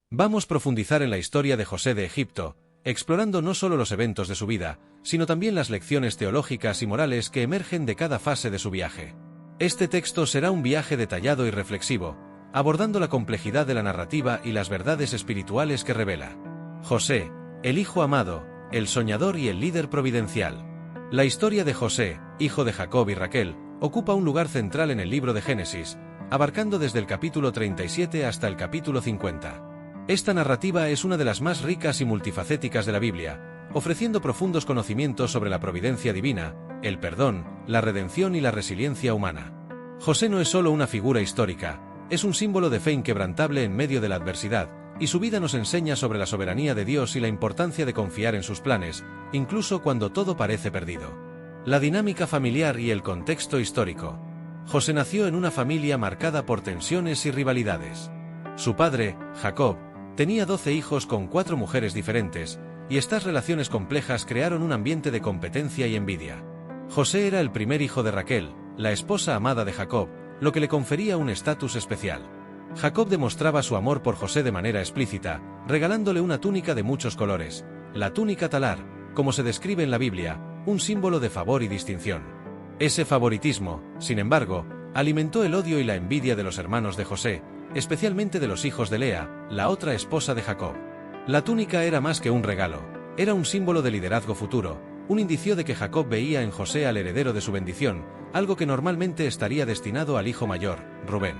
Vamos a profundizar en la historia de José de Egipto, explorando no solo los eventos de su vida, sino también las lecciones teológicas y morales que emergen de cada fase de su viaje. Este texto será un viaje detallado y reflexivo, abordando la complejidad de la narrativa y las verdades espirituales que revela. José, el hijo amado, el soñador y el líder providencial. La historia de José, hijo de Jacob y Raquel, ocupa un lugar central en el libro de Génesis, abarcando desde el capítulo 37 hasta el capítulo 50. Esta narrativa es una de las más ricas y multifacéticas de la Biblia, ofreciendo profundos conocimientos sobre la providencia divina, el perdón, la redención y la resiliencia humana. José no es solo una figura histórica, es un símbolo de fe inquebrantable en medio de la adversidad, y su vida nos enseña sobre la soberanía de Dios y la importancia de confiar en sus planes, incluso cuando todo parece perdido. La dinámica familiar y el contexto histórico. José nació en una familia marcada por tensiones y rivalidades. Su padre, Jacob, tenía 12 hijos con 4 mujeres diferentes, y estas relaciones complejas crearon un ambiente de competencia y envidia. José era el primer hijo de Raquel, la esposa amada de Jacob, lo que le confería un estatus especial. Jacob demostraba su amor por José de manera explícita, regalándole una túnica de muchos colores, la túnica talar, como se describe en la Biblia, un símbolo de favor y distinción. Ese favoritismo, sin embargo, alimentó el odio y la envidia de los hermanos de José, especialmente de los hijos de Lea, la otra esposa de Jacob. La túnica era más que un regalo, era un símbolo de liderazgo futuro, un indicio de que Jacob veía en José al heredero de su bendición, algo que normalmente estaría destinado al hijo mayor, Rubén.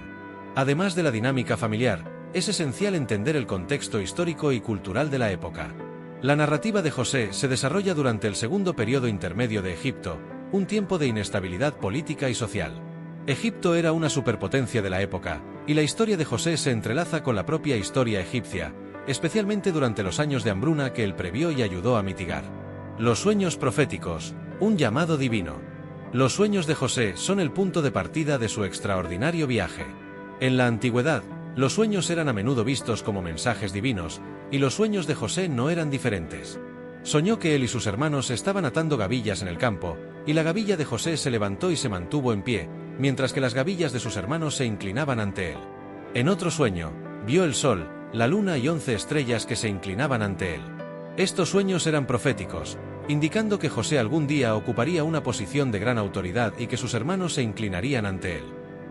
Además de la dinámica familiar, es esencial entender el contexto histórico y cultural de la época. La narrativa de José se desarrolla durante el segundo periodo intermedio de Egipto, un tiempo de inestabilidad política y social. Egipto era una superpotencia de la época, y la historia de José se entrelaza con la propia historia egipcia, especialmente durante los años de hambruna que él previó y ayudó a mitigar. Los sueños proféticos, un llamado divino. Los sueños de José son el punto de partida de su extraordinario viaje. En la antigüedad, los sueños eran a menudo vistos como mensajes divinos, y los sueños de José no eran diferentes. Soñó que él y sus hermanos estaban atando gavillas en el campo, y la gavilla de José se levantó y se mantuvo en pie, mientras que las gavillas de sus hermanos se inclinaban ante él. En otro sueño, vio el sol, la luna y 11 estrellas que se inclinaban ante él. Estos sueños eran proféticos, indicando que José algún día ocuparía una posición de gran autoridad y que sus hermanos se inclinarían ante él.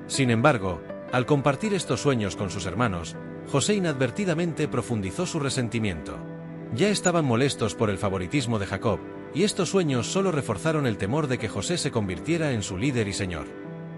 Sin embargo, al compartir estos sueños con sus hermanos, José inadvertidamente profundizó su resentimiento. Ya estaban molestos por el favoritismo de Jacob, y estos sueños solo reforzaron el temor de que José se convirtiera en su líder y señor.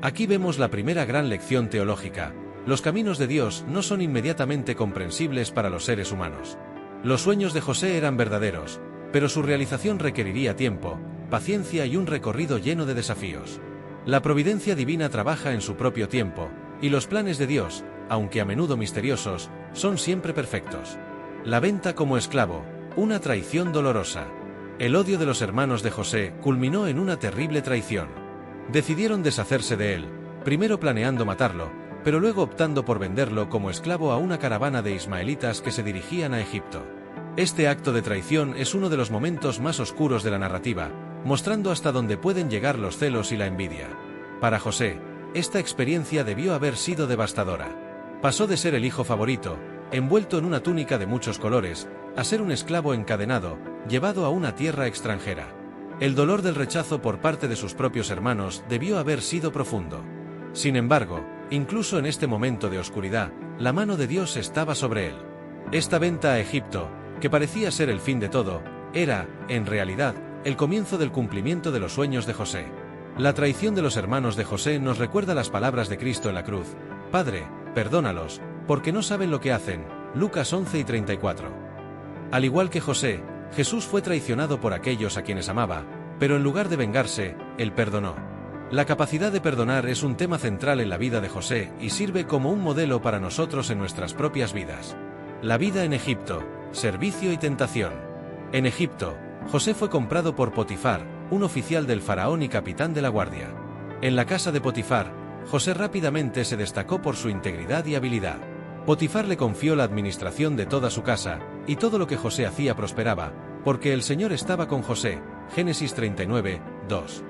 Aquí vemos la primera gran lección teológica: los caminos de Dios no son inmediatamente comprensibles para los seres humanos. Los sueños de José eran verdaderos, pero su realización requeriría tiempo, paciencia y un recorrido lleno de desafíos. La providencia divina trabaja en su propio tiempo, y los planes de Dios, aunque a menudo misteriosos, son siempre perfectos. La venta como esclavo, una traición dolorosa. El odio de los hermanos de José culminó en una terrible traición. Decidieron deshacerse de él, primero planeando matarlo, pero luego optando por venderlo como esclavo a una caravana de ismaelitas que se dirigían a Egipto. Este acto de traición es uno de los momentos más oscuros de la narrativa, mostrando hasta dónde pueden llegar los celos y la envidia. Para José, esta experiencia debió haber sido devastadora. Pasó de ser el hijo favorito, envuelto en una túnica de muchos colores, a ser un esclavo encadenado, llevado a una tierra extranjera. El dolor del rechazo por parte de sus propios hermanos debió haber sido profundo. Sin embargo, incluso en este momento de oscuridad, la mano de Dios estaba sobre él. Esta venta a Egipto, que parecía ser el fin de todo, era, en realidad, el comienzo del cumplimiento de los sueños de José. La traición de los hermanos de José nos recuerda las palabras de Cristo en la cruz: Padre, perdónalos, porque no saben lo que hacen. Lucas 11:34. Al igual que José, Jesús fue traicionado por aquellos a quienes amaba, pero en lugar de vengarse, él perdonó. La capacidad de perdonar es un tema central en la vida de José y sirve como un modelo para nosotros en nuestras propias vidas. La vida en Egipto, servicio y tentación. En Egipto, José fue comprado por Potifar, un oficial del faraón y capitán de la guardia. En la casa de Potifar, José rápidamente se destacó por su integridad y habilidad. Potifar le confió la administración de toda su casa, y todo lo que José hacía prosperaba, porque el Señor estaba con José. Génesis 39, 2.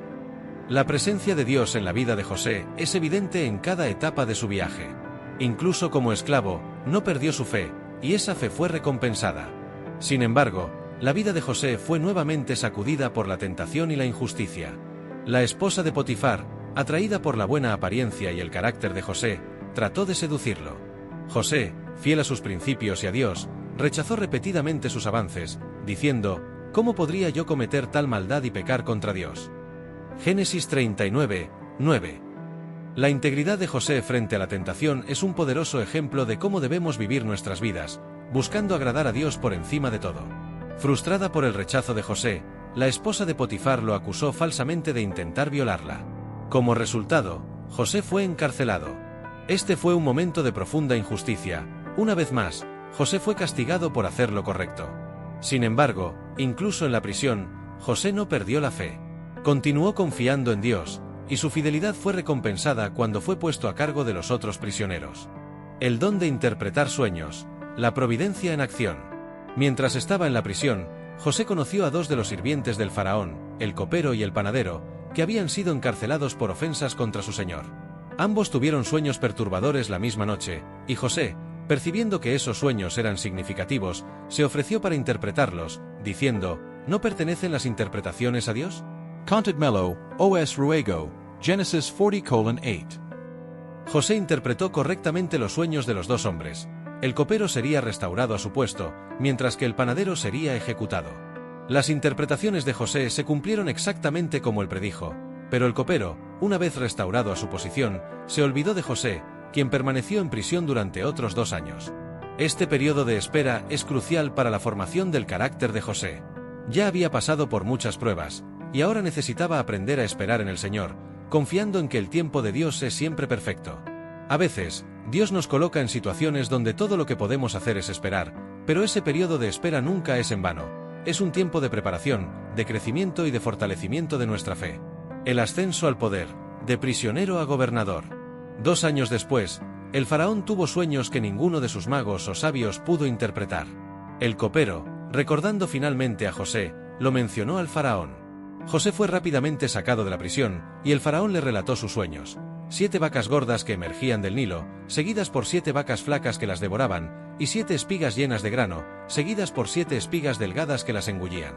La presencia de Dios en la vida de José es evidente en cada etapa de su viaje. Incluso como esclavo, no perdió su fe, y esa fe fue recompensada. Sin embargo, la vida de José fue nuevamente sacudida por la tentación y la injusticia. La esposa de Potifar, atraída por la buena apariencia y el carácter de José, trató de seducirlo. José, fiel a sus principios y a Dios, rechazó repetidamente sus avances, diciendo: ¿cómo podría yo cometer tal maldad y pecar contra Dios? Génesis 39, 9. La integridad de José frente a la tentación es un poderoso ejemplo de cómo debemos vivir nuestras vidas, buscando agradar a Dios por encima de todo. Frustrada por el rechazo de José, la esposa de Potifar lo acusó falsamente de intentar violarla. Como resultado, José fue encarcelado. Este fue un momento de profunda injusticia. Una vez más, José fue castigado por hacer lo correcto. Sin embargo, incluso en la prisión, José no perdió la fe. Continuó confiando en Dios, y su fidelidad fue recompensada cuando fue puesto a cargo de los otros prisioneros. El don de interpretar sueños, la providencia en acción. Mientras estaba en la prisión, José conoció a dos de los sirvientes del faraón, el copero y el panadero, que habían sido encarcelados por ofensas contra su señor. Ambos tuvieron sueños perturbadores la misma noche, y José, percibiendo que esos sueños eran significativos, se ofreció para interpretarlos, diciendo: ¿no pertenecen las interpretaciones a Dios? Content Mello, O.S. Ruego, Genesis 40:8. José interpretó correctamente los sueños de los dos hombres. El copero sería restaurado a su puesto, mientras que el panadero sería ejecutado. Las interpretaciones de José se cumplieron exactamente como él predijo, pero el copero, una vez restaurado a su posición, se olvidó de José, quien permaneció en prisión durante otros 2 años. Este periodo de espera es crucial para la formación del carácter de José. Ya había pasado por muchas pruebas, y ahora necesitaba aprender a esperar en el Señor, confiando en que el tiempo de Dios es siempre perfecto. A veces, Dios nos coloca en situaciones donde todo lo que podemos hacer es esperar, pero ese periodo de espera nunca es en vano. Es un tiempo de preparación, de crecimiento y de fortalecimiento de nuestra fe. El ascenso al poder, de prisionero a gobernador. 2 años después, el faraón tuvo sueños que ninguno de sus magos o sabios pudo interpretar. El copero, recordando finalmente a José, lo mencionó al faraón. José fue rápidamente sacado de la prisión, y el faraón le relató sus sueños. 7 vacas gordas que emergían del Nilo, seguidas por 7 vacas flacas que las devoraban, y 7 espigas llenas de grano, seguidas por 7 espigas delgadas que las engullían.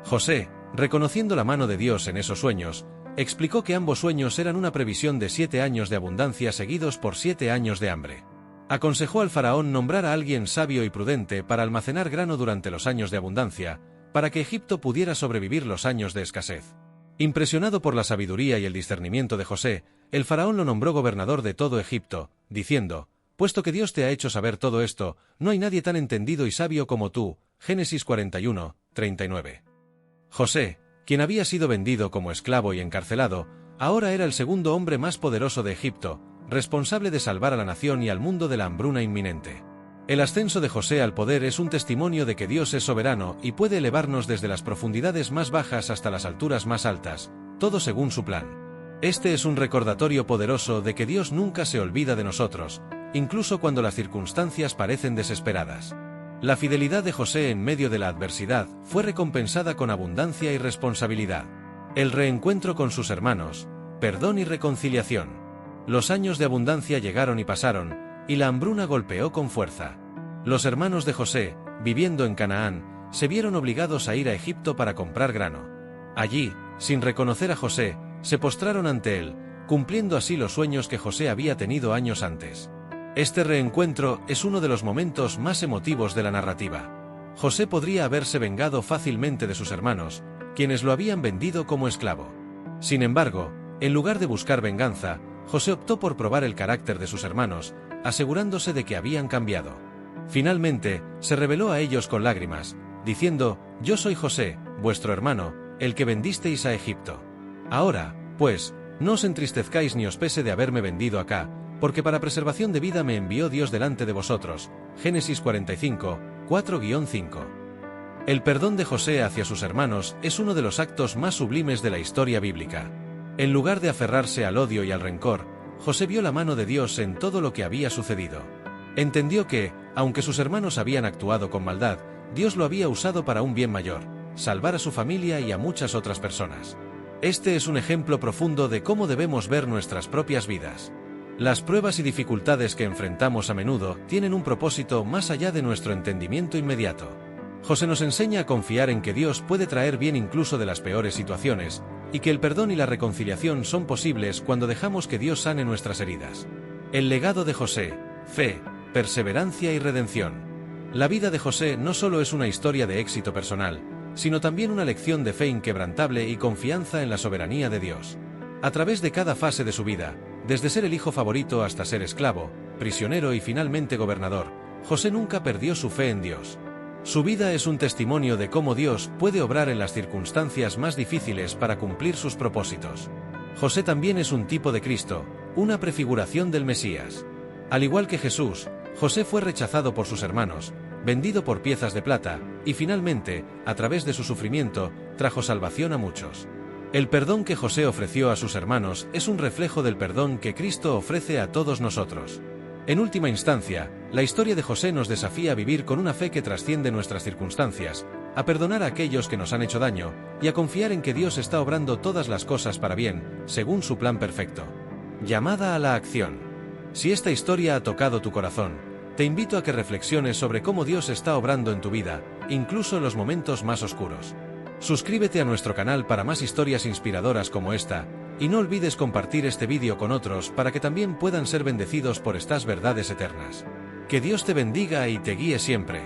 José, reconociendo la mano de Dios en esos sueños, explicó que ambos sueños eran una previsión de 7 años de abundancia seguidos por 7 años de hambre. Aconsejó al faraón nombrar a alguien sabio y prudente para almacenar grano durante los años de abundancia, para que Egipto pudiera sobrevivir los años de escasez. Impresionado por la sabiduría y el discernimiento de José, el faraón lo nombró gobernador de todo Egipto, diciendo: puesto que Dios te ha hecho saber todo esto, no hay nadie tan entendido y sabio como tú. Génesis 41, 39. José, quien había sido vendido como esclavo y encarcelado, ahora era el segundo hombre más poderoso de Egipto, responsable de salvar a la nación y al mundo de la hambruna inminente. El ascenso de José al poder es un testimonio de que Dios es soberano y puede elevarnos desde las profundidades más bajas hasta las alturas más altas, todo según su plan. Este es un recordatorio poderoso de que Dios nunca se olvida de nosotros, incluso cuando las circunstancias parecen desesperadas. La fidelidad de José en medio de la adversidad fue recompensada con abundancia y responsabilidad. El reencuentro con sus hermanos, perdón y reconciliación. Los años de abundancia llegaron y pasaron, y la hambruna golpeó con fuerza. Los hermanos de José, viviendo en Canaán, se vieron obligados a ir a Egipto para comprar grano. Allí, sin reconocer a José, se postraron ante él, cumpliendo así los sueños que José había tenido años antes. Este reencuentro es uno de los momentos más emotivos de la narrativa. José podría haberse vengado fácilmente de sus hermanos, quienes lo habían vendido como esclavo. Sin embargo, en lugar de buscar venganza, José optó por probar el carácter de sus hermanos, asegurándose de que habían cambiado. Finalmente, se reveló a ellos con lágrimas, diciendo: yo soy José, vuestro hermano, el que vendisteis a Egipto. Ahora, pues, no os entristezcáis ni os pese de haberme vendido acá, porque para preservación de vida me envió Dios delante de vosotros. Génesis 45, 4-5. El perdón de José hacia sus hermanos es uno de los actos más sublimes de la historia bíblica. En lugar de aferrarse al odio y al rencor, José vio la mano de Dios en todo lo que había sucedido. Entendió que, aunque sus hermanos habían actuado con maldad, Dios lo había usado para un bien mayor: salvar a su familia y a muchas otras personas. Este es un ejemplo profundo de cómo debemos ver nuestras propias vidas. Las pruebas y dificultades que enfrentamos a menudo tienen un propósito más allá de nuestro entendimiento inmediato. José nos enseña a confiar en que Dios puede traer bien incluso de las peores situaciones, y que el perdón y la reconciliación son posibles cuando dejamos que Dios sane nuestras heridas. El legado de José: fe, perseverancia y redención. La vida de José no solo es una historia de éxito personal, sino también una lección de fe inquebrantable y confianza en la soberanía de Dios. A través de cada fase de su vida, desde ser el hijo favorito hasta ser esclavo, prisionero y finalmente gobernador, José nunca perdió su fe en Dios. Su vida es un testimonio de cómo Dios puede obrar en las circunstancias más difíciles para cumplir sus propósitos. José también es un tipo de Cristo, una prefiguración del Mesías. Al igual que Jesús, José fue rechazado por sus hermanos, vendido por piezas de plata, y finalmente, a través de su sufrimiento, trajo salvación a muchos. El perdón que José ofreció a sus hermanos es un reflejo del perdón que Cristo ofrece a todos nosotros. En última instancia, la historia de José nos desafía a vivir con una fe que trasciende nuestras circunstancias, a perdonar a aquellos que nos han hecho daño, y a confiar en que Dios está obrando todas las cosas para bien, según su plan perfecto. Llamada a la acción. Si esta historia ha tocado tu corazón, te invito a que reflexiones sobre cómo Dios está obrando en tu vida, incluso en los momentos más oscuros. Suscríbete a nuestro canal para más historias inspiradoras como esta, y no olvides compartir este vídeo con otros para que también puedan ser bendecidos por estas verdades eternas. Que Dios te bendiga y te guíe siempre.